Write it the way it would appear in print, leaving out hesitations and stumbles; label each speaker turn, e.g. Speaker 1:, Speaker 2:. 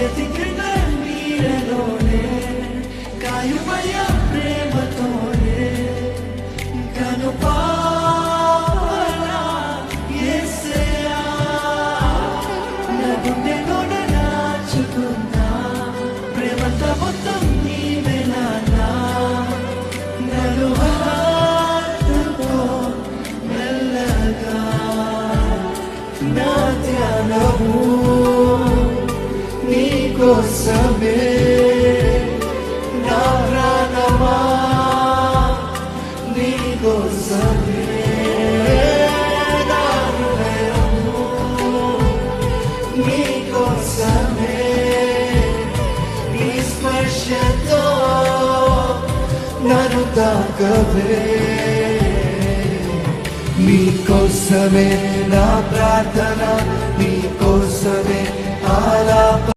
Speaker 1: చేతి క్రింద నీడలోనే కాయుమయ ప్రేమతోనే కనుపాపలా యేసయ్యా నా గుండె నోడ నాచుకున్నా ప్రేమంతా మొత్తం నీవే నాన్నా నన్ను హత్తుకో మెల్లగా నా ధ్యానము నీకోసమే నా ప్రాణమా నీకోసమే నా హృదయము నీకోసమే నీ స్పర్శతో నన్ను తాకవే నీకోసమే నా ప్రార్థన నీకోసమే ఆలాపన